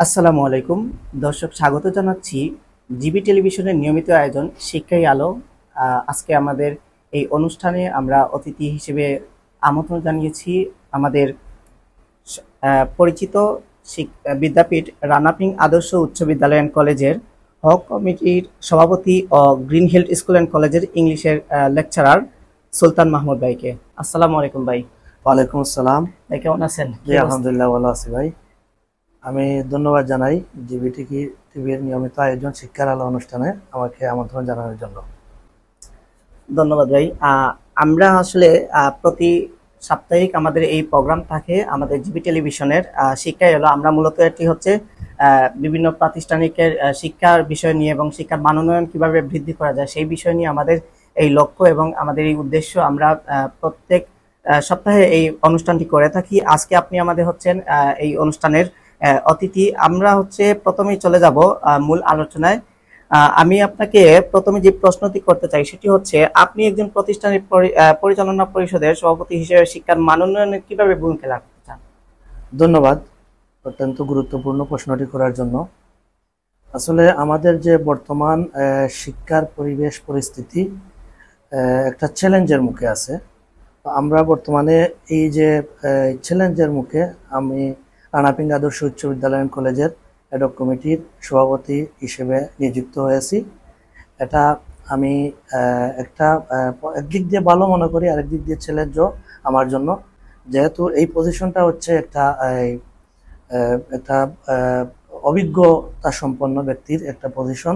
আসসালামু আলাইকুম দর্শক, স্বাগত জানাচ্ছি জিবি টেলিভিশনের নিয়মিত আয়োজন শিক্ষাই আলো। আজকে আমাদের এই অনুষ্ঠানে আমরা অতিথি হিসেবে আমন্ত্রণ জানিয়েছি আমাদের পরিচিত বিদ্যাপীঠ রানাপিং আদর্শ উচ্চ বিদ্যালয় অ্যান্ড কলেজের হক কমিটির সভাপতি ও গ্রিন হিল স্কুল অ্যান্ড কলেজের ইংলিশের লেকচারার সুলতান মাহমুদ ভাইকে। আসসালামু আলাইকুম ভাই। ওয়ালাইকুম আসসালাম। ভাই কেমন আছেন? জি, আলহামদুলিল্লাহ ভালো আছি ভাই। আমি ধন্যবাদ জানাই জিবিটি টিভির নিয়মিত আয়োজন শিক্ষার আলো অনুষ্ঠানে আমাকে আমন্ত্রণ জানানোর জন্য। ধন্যবাদ ভাই। আমরা আসলে প্রতি সাপ্তাহিক আমাদের এই প্রোগ্রাম থাকে আমাদের জিবি টেলিভিশনের শিক্ষাই হলো। আমরা মূলত এটি হচ্ছে বিভিন্ন প্রাতিষ্ঠানিকের শিক্ষার বিষয় নিয়ে এবং শিক্ষার মানোন্নয়ন কিভাবে বৃদ্ধি করা যায় সেই বিষয় নিয়ে আমাদের এই লক্ষ্য এবং আমাদের এই উদ্দেশ্য। আমরা প্রত্যেক সপ্তাহে এই অনুষ্ঠানটি করে থাকি। আজকে আপনি আমাদের হচ্ছেন এই অনুষ্ঠানের অতিথি। আমরা হচ্ছে প্রথমেই চলে যাব মূল আলোচনায়। আমি আপনাকে প্রথমে যে প্রশ্নটি করতে চাই সেটি হচ্ছে, আপনি একজন প্রতিষ্ঠানের পরিচালনা পরিষদের সভাপতি হিসেবে শিক্ষার মান উন্নয়নে কিভাবে ভূমিকা রাখতে চান? ধন্যবাদ অত্যন্ত গুরুত্বপূর্ণ প্রশ্নটি করার জন্য। আসলে আমাদের যে বর্তমান শিক্ষার পরিবেশ পরিস্থিতি একটা চ্যালেঞ্জের মুখে আছে। আমরা বর্তমানে এই যে চ্যালেঞ্জের মুখে আমি রানাপিং আদর্শ উচ্চ বিদ্যালয় অ্যান্ড কলেজের অ্যাডহক কমিটির সভাপতি হিসেবে নিযুক্ত হয়েছি। এটা আমি একটা একদিক দিয়ে ভালো মনে করি, আরেক দিক দিয়ে চ্যালেঞ্জও আমার জন্য, যেহেতু এই পজিশনটা হচ্ছে একটা অভিজ্ঞতা সম্পন্ন ব্যক্তির একটা পজিশন।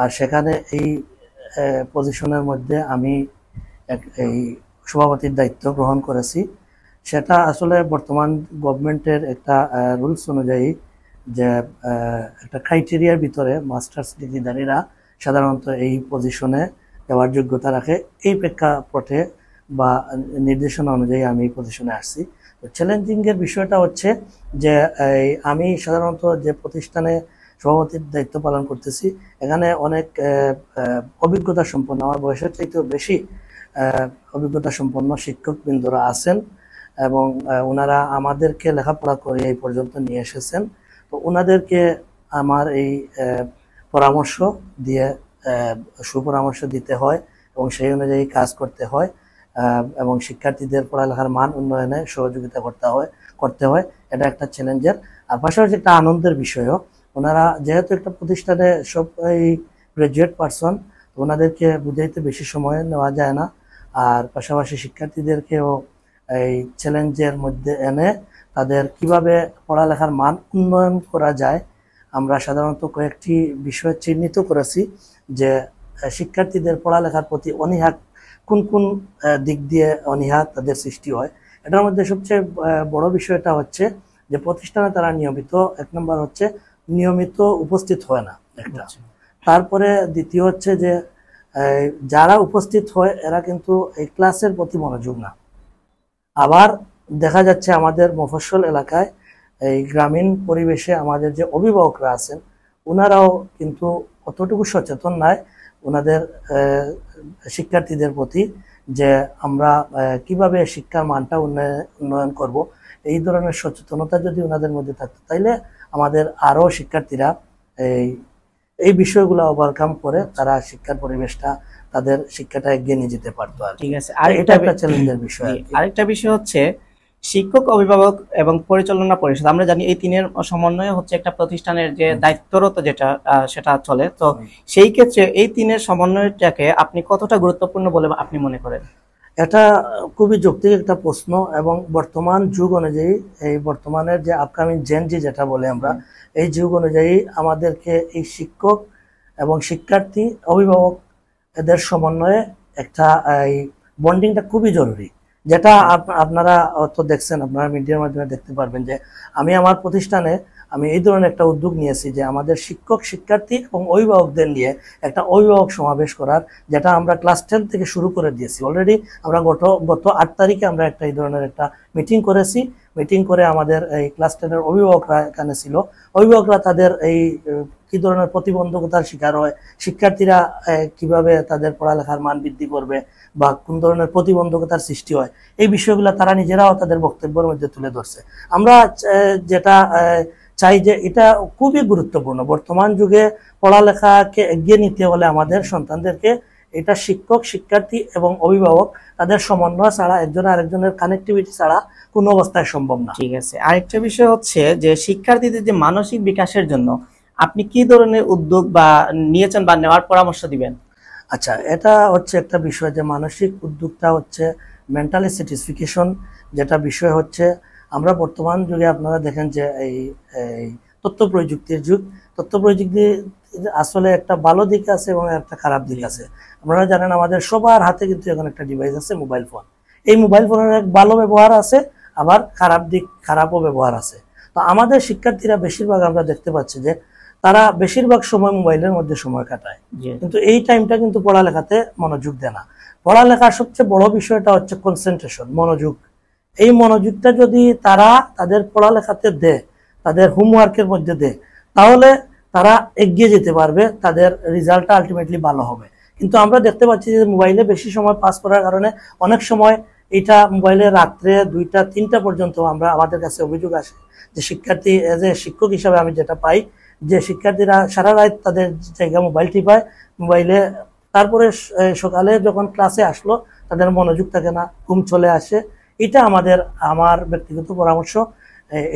আর সেখানে এই পজিশনের মধ্যে আমি এই সভাপতির দায়িত্ব গ্রহণ করেছি। সেটা আসলে বর্তমান গভর্নমেন্টের একটা রুলস অনুযায়ী যে একটা ক্রাইটেরিয়ার ভিতরে মাস্টার্স ডিগ্রিধারীরা সাধারণত এই পজিশনে দেওয়ার যোগ্যতা রাখে। এই প্রেক্ষাপটে বা নির্দেশনা অনুযায়ী আমি এই পজিশনে আসছি। তো চ্যালেঞ্জিংয়ের বিষয়টা হচ্ছে যে আমি সাধারণত যে প্রতিষ্ঠানে সভাপতির দায়িত্ব পালন করতেছি, এখানে অনেক অভিজ্ঞতা সম্পন্ন, আমার বয়সের চাইতেও বেশি অভিজ্ঞতা সম্পন্ন শিক্ষকবৃন্দরা আছেন এবং ওনারা আমাদেরকে লেখাপড়া করে এই পর্যন্ত নিয়ে এসেছেন। তো ওনাদেরকে আমার এই পরামর্শ দিয়ে সুপরামর্শ দিতে হয় এবং সেই অনুযায়ী কাজ করতে হয় এবং শিক্ষার্থীদের পড়ালেখার মান উন্নয়নে সহযোগিতা করতে হয়। এটা একটা চ্যালেঞ্জের, আর পাশাপাশি একটা আনন্দের বিষয়ও। ওনারা যেহেতু একটা প্রতিষ্ঠানে সব এই গ্রাজুয়েট পারসন, ওনাদেরকে বুঝাইতে বেশি সময় নেওয়া যায় না। আর পাশাপাশি শিক্ষার্থীদেরকেও এই চ্যালেঞ্জের মধ্যে এনে তাদের কিভাবে পড়ালেখার মান উন্নয়ন করা যায়, আমরা সাধারণত কয়েকটি বিষয় চিহ্নিত করেছি যে শিক্ষার্থীদের পড়ালেখার প্রতি অনীহা কোন কোন দিক দিয়ে অনীহা তাদের সৃষ্টি হয়। এটার মধ্যে সবচেয়ে বড় বিষয়টা হচ্ছে যে প্রতিষ্ঠানে তারা নিয়মিত, এক নম্বর হচ্ছে নিয়মিত উপস্থিত হয় না একটা। তারপরে দ্বিতীয় হচ্ছে যে যারা উপস্থিত হয় এরা কিন্তু এই ক্লাসের প্রতি মনোযোগ না। আবার দেখা যাচ্ছে আমাদের মফস্বল এলাকায় এই গ্রামীণ পরিবেশে আমাদের যে অভিভাবকরা আছেন ওনারাও কিন্তু অতটুকু সচেতন নয় ওনাদের শিক্ষার্থীদের প্রতি, যে আমরা কিভাবে শিক্ষার মানটা উন্নয়ন করব। এই ধরনের সচেতনতা যদি ওনাদের মধ্যে থাকতো তাইলে আমাদের আরও শিক্ষার্থীরা এই এই বিষয়গুলো ওভারকাম করে তারা শিক্ষার পরিবেশটা, তাদের শিক্ষাটা এগিয়ে নিয়ে যেতে পারতো। আর ঠিক আছে। আর এটা একটা চ্যালেঞ্জের বিষয়। আরেকটা বিষয় হচ্ছে শিক্ষক, অভিভাবক এবং পরিচালনা পরিষদ। আমরা জানি এই তিনের সমন্বয়ে হচ্ছে একটা প্রতিষ্ঠানের যে দায়িত্বরত যেটা সেটা চলে। তো সেই ক্ষেত্রে এই তিনের সমন্বয়টাকে আপনি কতটা গুরুত্বপূর্ণ বলে আপনি মনে করেন? এটা খুবই যৌক্তিক একটা প্রশ্ন এবং বর্তমান যুগ অনুযায়ী, এই বর্তমানের যে আপকামিং জেনজি যেটা বলে আমরা, এই যুগ অনুযায়ী আমাদেরকে এই শিক্ষক এবং শিক্ষার্থী, অভিভাবক এদের সমন্বয়ে একটা এই বন্ডিংটা খুবই জরুরি। যেটা আপনারা তো দেখছেন, আপনারা মিডিয়ার মাধ্যমে দেখতে পারবেন যে আমি আমার প্রতিষ্ঠানে আমি এই ধরনের একটা উদ্যোগ নিয়েছি যে আমাদের শিক্ষক, শিক্ষার্থী এবং অভিভাবকদের নিয়ে একটা অভিভাবক সমাবেশ করার, যেটা আমরা ক্লাস 10 থেকে শুরু করে দিয়েছি অলরেডি। আমরা গত 8 তারিখে আমরা একটা এই ধরনের একটা মিটিং করেছি। মিটিং করে আমাদের এই ক্লাস 10-এর অভিভাবকরা এখানে ছিল। অভিভাবকরা তাদের এই কি ধরনের প্রতিবন্ধকতার শিকার হয়, শিক্ষার্থীরা কিভাবে তাদের পড়ালেখার মান বৃদ্ধি করবে বা কোন ধরনের প্রতিবন্ধকতার সৃষ্টি হয়, এই বিষয়গুলো তারা নিজেরাও তাদের বক্তব্যের মধ্যে তুলে ধরছে। আমরা যেটা চাই যে এটা খুবই গুরুত্বপূর্ণ। বর্তমান যুগে পড়ালেখাকে এগিয়ে নিতে হলে আমাদের সন্তানদেরকে এটা শিক্ষক, শিক্ষার্থী এবং অভিভাবক তাদের সমন্বয় ছাড়া, একজন আরেকজনের কানেক্টিভিটি ছাড়া কোনো অবস্থায় সম্ভব না। ঠিক আছে, আরেকটা বিষয় হচ্ছে যে শিক্ষার্থীদের যে মানসিক বিকাশের জন্য আপনি কি ধরনের উদ্যোগ বা নিয়েছেন বা নেওয়ার পরামর্শ দিবেন? আচ্ছা, এটা হচ্ছে একটা বিষয় যে মানসিক উদ্যোগটা হচ্ছে মেন্টালি স্যাটিসফিকেশন, যেটা বিষয় হচ্ছে আমরা বর্তমান যুগে আপনারা দেখেন যে এই এই তথ্য প্রযুক্তির যুগ। তথ্য প্রযুক্তি আসলে একটা ভালো দিক আছে এবং একটা খারাপ দিক আছে। আপনারা জানেন আমাদের সবার হাতে কিন্তু এখন একটা ডিভাইস আছে, মোবাইল ফোন। এই মোবাইল ফোনের এক ভালো ব্যবহার আছে, আবার খারাপও ব্যবহার আছে। তো আমাদের শিক্ষার্থীরা বেশিরভাগ আমরা দেখতে পাচ্ছি যে তারা বেশিরভাগ সময় মোবাইলের মধ্যে সময় কাটায়, কিন্তু এই টাইমটা কিন্তু পড়ালেখাতে মনোযোগ দেয় না। পড়ালেখার সবচেয়ে বড় বিষয়টা হচ্ছে কনসেন্ট্রেশন, মনোযোগ। এই মনোযোগটা যদি তারা তাদের পড়ালেখাতে দেয়, তাদের হোমওয়ার্কের মধ্যে দেয়, তাহলে তারা এগিয়ে যেতে পারবে, তাদের রেজাল্টটা আলটিমেটলি ভালো হবে। কিন্তু আমরা দেখতে পাচ্ছি যে মোবাইলে বেশি সময় পাস করার কারণে অনেক সময় এটা মোবাইলে রাত্রে 2টা 3টা পর্যন্ত আমাদের কাছে অভিযোগ আসে যে শিক্ষার্থী, এজ এ শিক্ষক হিসাবে আমি যেটা পাই যে শিক্ষার্থীরা সারা রাত তাদের জায়গায় মোবাইল টিপায়, মোবাইলে তারপরে সকালে যখন ক্লাসে আসলো তাদের মনোযোগ থাকে না, ঘুম চলে আসে। এটা আমার ব্যক্তিগত পরামর্শ।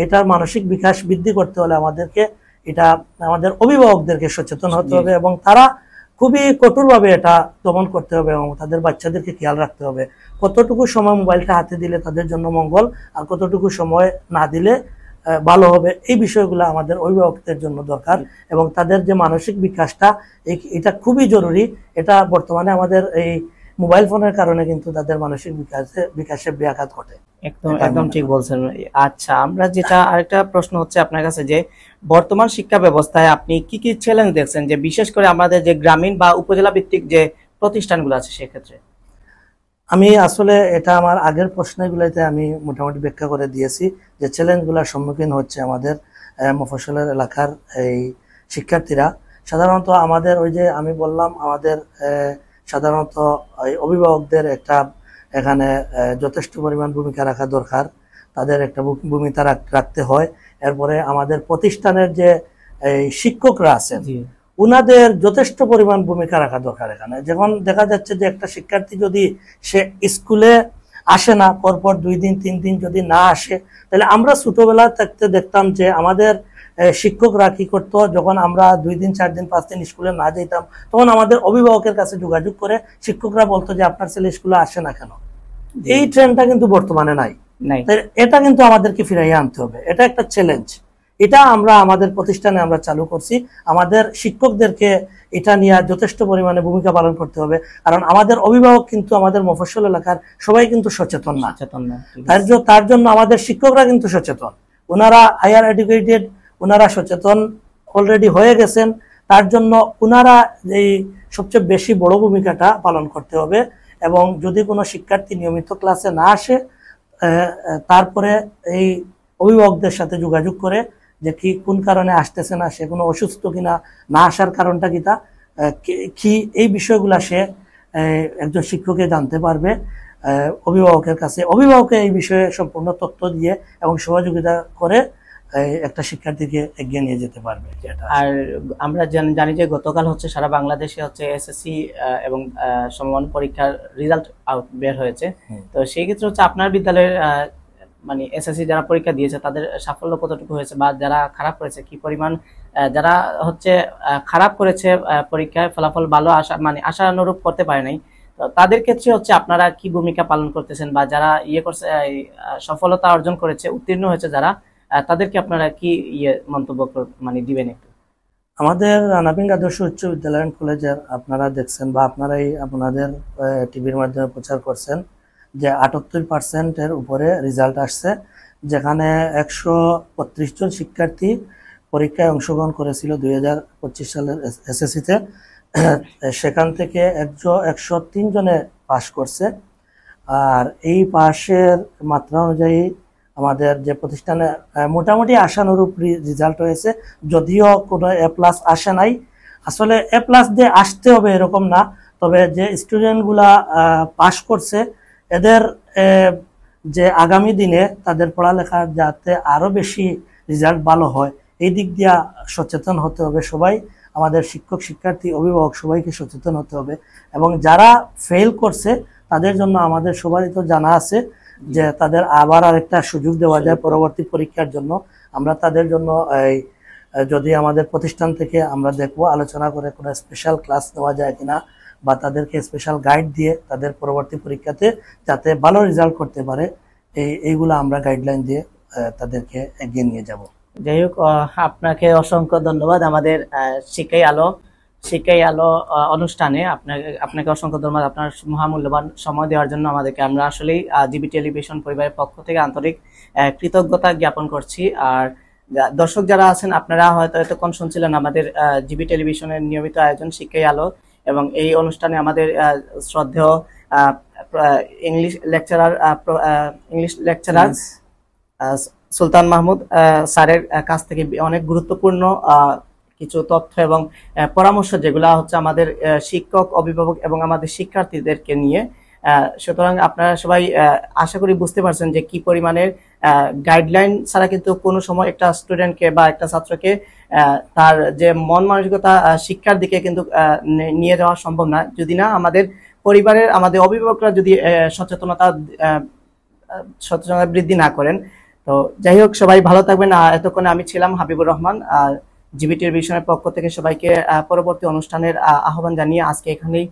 এটার মানসিক বিকাশ বৃদ্ধি করতে হলে আমাদেরকে এটা আমাদের অভিভাবকদেরকে সচেতন হতে হবে এবং তারা খুবই কঠোরভাবে এটা দমন করতে হবে এবং তাদের বাচ্চাদেরকে খেয়াল রাখতে হবে কতটুকু সময় মোবাইলটা হাতে দিলে তাদের জন্য মঙ্গল আর কতটুকু সময় না দিলে ভালো হবে। এই বিষয়গুলো আমাদের অভিভাবকদের জন্য দরকার এবং তাদের যে মানসিক বিকাশটা এটা খুবই জরুরি। এটা বর্তমানে আমাদের এই মোবাইল ফোনের কারণে কিন্তু তাদের মানসিক বিকাশে ব্যাঘাত ঘটে। একদম একদম ঠিক বলছেন। আচ্ছা, আমরা যেটা আরেকটা প্রশ্ন হচ্ছে আপনার কাছে যে বর্তমান শিক্ষা ব্যবস্থায় আপনি কি কি চ্যালেঞ্জ দেখছেন, যে বিশেষ করে আমাদের যে গ্রামীণ বা উপজেলা ভিত্তিক যে প্রতিষ্ঠানগুলো আছে সেক্ষেত্রে? আমি আসলে এটা আমার আগের প্রশ্নগুলোতে আমি মোটামুটি ব্যাখ্যা করে দিয়েছি যে চ্যালেঞ্জগুলোর সম্মুখীন হচ্ছে আমাদের মফস্বলের এলাকার এই শিক্ষার্থীরা। সাধারণত আমাদের ওই যে আমি বললাম আমাদের সাধারণত অভিভাবকদের একটা এখানে যথেষ্ট পরিমাণ ভূমিকা রাখা দরকার, তাদের একটা ভূমিকা রাখতে হয়। এরপরে আমাদের প্রতিষ্ঠানের যে শিক্ষকরা আছেন উনাদের যথেষ্ট পরিমাণ ভূমিকা রাখা দরকার এখানে। যেমন দেখা যাচ্ছে যে একটা শিক্ষার্থী যদি সে স্কুলে আসে না, পরপর 2 দিন 3 দিন যদি না আসে, তাহলে আমরা ছোটবেলা থাকতে দেখতাম যে আমাদের শিক্ষকরা কি করতো, যখন আমরা 2 দিন 4 দিন 5 দিন স্কুলে না যেতাম তখন আমাদের অভিভাবকের কাছে যোগাযোগ করে শিক্ষকরা বলতো যে আপনার ছেলে স্কুলে আসে না কেন। এই ট্রেন্ডটা কিন্তু বর্তমানে নাই। এটা কিন্তু আমাদেরকে ফিরাইয়া আনতে হবে, এটা একটা চ্যালেঞ্জ। এটা আমরা আমাদের প্রতিষ্ঠানে আমরা চালু করছি। আমাদের শিক্ষকদেরকে এটা নিয়ে যথেষ্ট পরিমাণে ভূমিকা পালন করতে হবে, কারণ আমাদের অভিভাবক কিন্তু আমাদের মফস্বল এলাকার সবাই কিন্তু সচেতন না। তার জন্য আমাদের শিক্ষকরা কিন্তু সচেতন, ওনারা হায়ার এডুকেটেড, ওনারা সচেতন অলরেডি হয়ে গেছেন। তার জন্য ওনারা এই সবচেয়ে বেশি বড় ভূমিকাটা পালন করতে হবে। এবং যদি কোনো শিক্ষার্থী নিয়মিত ক্লাসে না আসে, তারপরে এই অভিভাবকদের সাথে যোগাযোগ করে যে কি কোন কারণে আসতেছে না, সে কোনো অসুস্থ কিনা, না আসার কারণটা কি এই বিষয়গুলা সে একজন শিক্ষকে জানতে পারবে অভিভাবকের কাছে। অভিভাবকে এই বিষয়ে সম্পূর্ণ তথ্য দিয়ে এবং সহযোগিতা করে একটা শিক্ষার্থীকে এগিয়ে নিয়ে যেতে পারবে। আর আমরা জানি যে গতকাল হচ্ছে সারা বাংলাদেশে হচ্ছে এসএসসি এবং সমমান পরীক্ষার রেজাল্ট বের হয়েছে। তো সেই ক্ষেত্রে হচ্ছে আপনার বিদ্যালয়ের মানে এসএসসি যারা পরীক্ষা দিয়েছে তাদের সাফল্য কতটুকু হয়েছে বা যারা খারাপ করেছে কি পরিমাণ, যারা হচ্ছে খারাপ করেছে পরীক্ষায় ফলাফল ভালো আশানুরূপ করতে পারে নাই, তো তাদের ক্ষেত্রে হচ্ছে আপনারা কি ভূমিকা পালন করতেছেন বা যারা করছে সফলতা অর্জন করেছে, উত্তীর্ণ হয়েছে যারা, তাদেরকে আপনারা কি মন্তব্য দিবেন একটু? আমাদের রানাবিং আদর্শ উচ্চ বিদ্যালয় এন্ড কলেজের আপনারা দেখছেন বা আপনারাই আপনাদের টিভির মাধ্যমে প্রচার করছেন যে 78% উপরে রেজাল্ট আসছে, যেখানে 135 জন শিক্ষার্থী পরীক্ষায় অংশগ্রহণ করেছিল 2025 সালের এসএসসিতে। সেখান থেকে 103 জনে পাশ করছে। আর এই পাশের মাত্রা অনুযায়ী আমাদের যে প্রতিষ্ঠানে মোটামুটি আশানুরূপ রেজাল্ট হয়েছে, যদিও কোনো A+ আসে নাই। আসলে A+ দিয়ে আসতে হবে এরকম না, তবে যে স্টুডেন্টগুলা পাশ করছে এদের যে আগামী দিনে তাদের পড়ালেখার যাতে আরো বেশি রেজাল্ট ভালো হয় এই দিক দিয়া সচেতন হতে হবে সবাই, আমাদের শিক্ষক শিক্ষার্থী অভিভাবক সবাইকে সচেতন হতে হবে। এবং যারা ফেল করছে তাদের জন্য আমাদের সবারই তো জানা আছে যে তাদের আবার আরেকটা সুযোগ দেওয়া যায় পরবর্তী পরীক্ষার জন্য। আমরা তাদের জন্য এই যদি আমাদের প্রতিষ্ঠান থেকে আমরা দেখবো আলোচনা করে কোনো স্পেশাল ক্লাস নেওয়া যায় কিনা, বা তাদেরকে স্পেশাল গাইড দিয়ে তাদের পরবর্তী পরীক্ষাতে যাতে ভালো রেজাল্ট করতে পারে এইগুলো আমরা গাইডলাইন দিয়ে তাদেরকে এগিয়ে নিয়ে যাব। যাই হোক, আপনাকে অসংখ্য ধন্যবাদ আমাদের শিক্ষাই আলো অনুষ্ঠানে আপনাকে অসংখ্য ধন্যবাদ আপনার মহামূল্যবান সময় দেওয়ার জন্য আমাদেরকে। আমরা আসলেই জিবি টেলিভিশন পরিবারের পক্ষ থেকে আন্তরিক কৃতজ্ঞতা জ্ঞাপন করছি। আর দর্শক যারা আছেন, আপনারা হয়তো এতক্ষণ শুনছিলেন আমাদের জিবি টেলিভিশনের নিয়মিত আয়োজন শিক্ষাই আলো, এবং এই অনুষ্ঠানে আমাদের শ্রদ্ধেয় ইংলিশ লেকচারার সুলতান মাহমুদ স্যারের কাছ থেকে অনেক গুরুত্বপূর্ণ কিছু তথ্য এবং পরামর্শ, যেগুলা হচ্ছে আমাদের শিক্ষক, অভিভাবক এবং আমাদের শিক্ষার্থীদেরকে নিয়ে। সুতরাং আপনারা সবাই আশা করি বুঝতে পারছেন যে কি পরিমাণের গাইডলাইন ছাড়া কিন্তু কোনো সময় একটা স্টুডেন্টকে বা একটা ছাত্রকে তার যে মন মানসিকতা শিক্ষার দিকে কিন্তু নিয়ে যাওয়া সম্ভব না, যদি না আমাদের পরিবারের, আমাদের অভিভাবকরা যদি সচেতনতা বৃদ্ধি না করেন। তো যাই হোক, সবাই ভালো থাকবেন। এতক্ষণে আমি ছিলাম হাবিবুর রহমান, আর জিবি টেলিভিশনের পক্ষ থেকে সবাইকে পরবর্তী অনুষ্ঠানের আহ্বান জানিয়ে আজকে এখানেই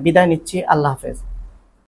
বিদায় নিচ্ছি। আল্লাহ হাফেজ।